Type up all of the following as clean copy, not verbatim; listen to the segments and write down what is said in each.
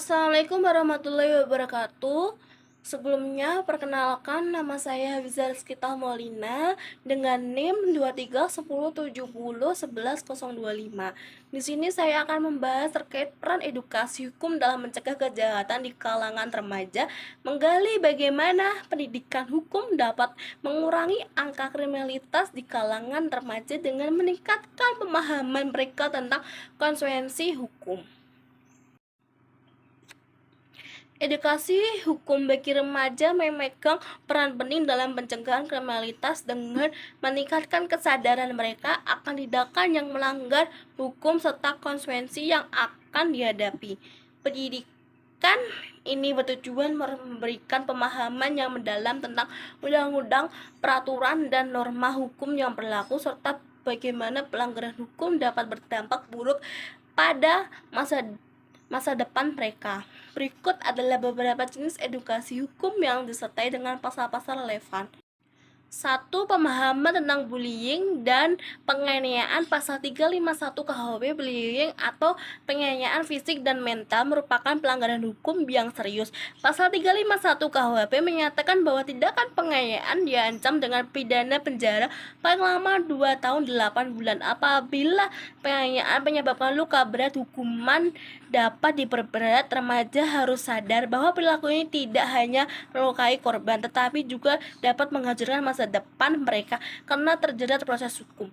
Assalamualaikum warahmatullahi wabarakatuh. Sebelumnya, perkenalkan nama saya Hafiza Rizkita Maulina dengan NIM 231070111025. Di sini saya akan membahas terkait peran edukasi hukum dalam mencegah kejahatan di kalangan remaja, menggali bagaimana pendidikan hukum dapat mengurangi angka kriminalitas di kalangan remaja dengan meningkatkan pemahaman mereka tentang konsekuensi hukum. Edukasi hukum bagi remaja memegang peran penting dalam pencegahan kriminalitas dengan meningkatkan kesadaran mereka akan tindakan yang melanggar hukum serta konsekuensi yang akan dihadapi. Pendidikan ini bertujuan memberikan pemahaman yang mendalam tentang undang-undang, peraturan, dan norma hukum yang berlaku serta bagaimana pelanggaran hukum dapat berdampak buruk pada masa depan mereka. Berikut adalah beberapa jenis edukasi hukum yang disertai dengan pasal-pasal relevan. 1. Pemahaman tentang bullying dan penganiayaan. Pasal 351 KUHP, bullying atau penganiayaan fisik dan mental merupakan pelanggaran hukum yang serius. Pasal 351 KUHP menyatakan bahwa tindakan penganiayaan diancam dengan pidana penjara paling lama 2 tahun 8 bulan. Apabila penganiayaan menyebabkan luka berat, hukuman dapat diperberat. Remaja harus sadar bahwa perilaku ini tidak hanya melukai korban, tetapi juga dapat menghancurkan masa depan mereka karena terjerat proses hukum.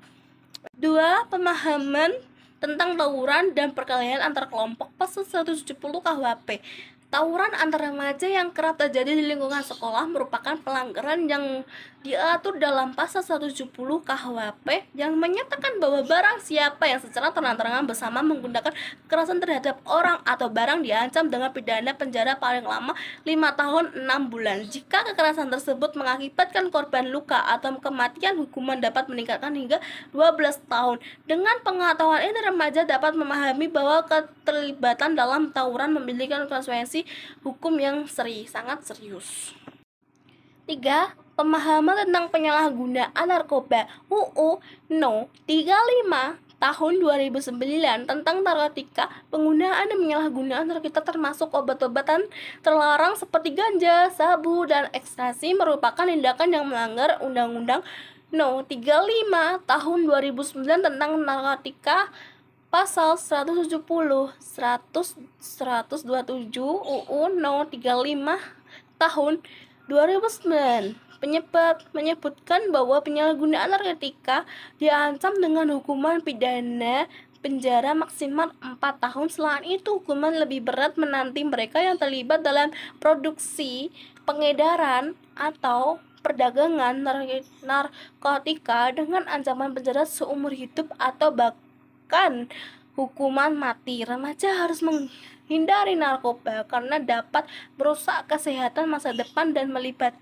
2. Pemahaman tentang tawuran dan perkelahian antar kelompok. Pasal 170 KUHP. Tawuran antar remaja yang kerap terjadi di lingkungan sekolah merupakan pelanggaran yang diatur dalam pasal 170 KUHP yang menyatakan bahwa barang siapa yang secara terang-terangan bersama menggunakan kekerasan terhadap orang atau barang diancam dengan pidana penjara paling lama 5 tahun 6 bulan. Jika kekerasan tersebut mengakibatkan korban luka atau kematian, hukuman dapat meningkatkan hingga 12 tahun. Dengan pengetahuan ini, remaja dapat memahami bahwa keterlibatan dalam tawuran memiliki konsekuensi hukum yang sangat serius. 3. Pemahaman tentang penyalahgunaan narkoba. UU No. 35 tahun 2009 tentang narkotika. Penggunaan dan penyalahgunaan narkotika termasuk obat-obatan terlarang seperti ganja, sabu, dan ekstasi merupakan tindakan yang melanggar Undang-Undang No. 35 tahun 2009 tentang narkotika. Pasal 170, 127 UU No. 35 tahun 2009 menyebutkan bahwa penyalahgunaan narkotika diancam dengan hukuman pidana penjara maksimal 4 tahun. Selain itu, hukuman lebih berat menanti mereka yang terlibat dalam produksi, pengedaran, atau perdagangan narkotika dengan ancaman penjara seumur hidup atau bahkan hukuman mati. Remaja harus menghindari narkoba karena dapat merusak kesehatan masa depan dan melibatkan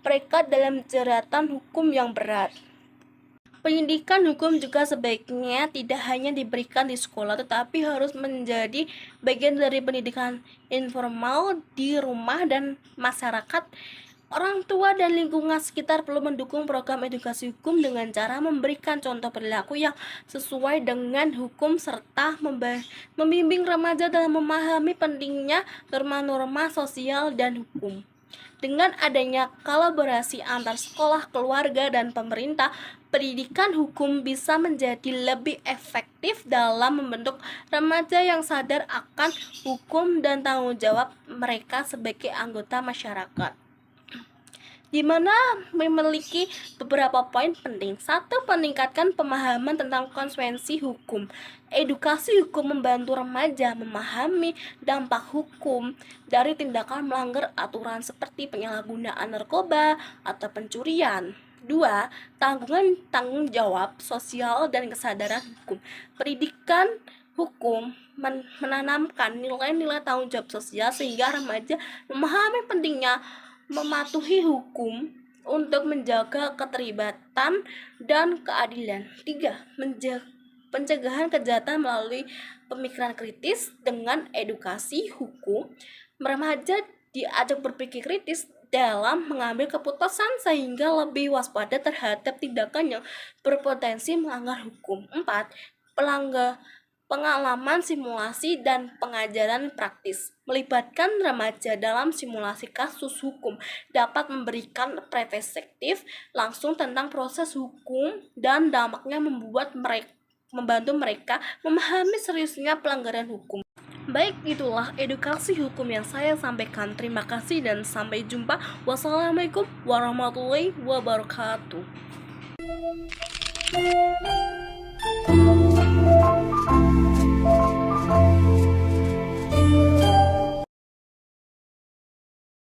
mereka dalam jeratan hukum yang berat. Pendidikan hukum juga sebaiknya tidak hanya diberikan di sekolah, tetapi harus menjadi bagian dari pendidikan informal di rumah dan masyarakat. Orang tua dan lingkungan sekitar perlu mendukung program edukasi hukum dengan cara memberikan contoh perilaku yang sesuai dengan hukum serta membimbing remaja dalam memahami pentingnya norma-norma sosial dan hukum. Dengan adanya kolaborasi antar sekolah, keluarga, dan pemerintah, pendidikan hukum bisa menjadi lebih efektif dalam membentuk remaja yang sadar akan hukum dan tanggung jawab mereka sebagai anggota masyarakat, di mana memiliki beberapa poin penting. 1. Meningkatkan pemahaman tentang konsekuensi hukum. Edukasi hukum membantu remaja memahami dampak hukum dari tindakan melanggar aturan seperti penyalahgunaan narkoba atau pencurian. 2. Tanggung jawab sosial dan kesadaran hukum. Pendidikan hukum menanamkan nilai-nilai tanggung jawab sosial sehingga remaja memahami pentingnya mematuhi hukum untuk menjaga keterlibatan dan keadilan. 3. Pencegahan kejahatan melalui pemikiran kritis. Dengan edukasi hukum, remaja diajak berpikir kritis dalam mengambil keputusan sehingga lebih waspada terhadap tindakan yang berpotensi melanggar hukum. 4. pengalaman simulasi dan pengajaran praktis. Melibatkan remaja dalam simulasi kasus hukum dapat memberikan perspektif langsung tentang proses hukum dan dampaknya membantu mereka memahami seriusnya pelanggaran hukum. Baik, itulah edukasi hukum yang saya sampaikan. Terima kasih dan sampai jumpa. Wassalamualaikum warahmatullahi wabarakatuh.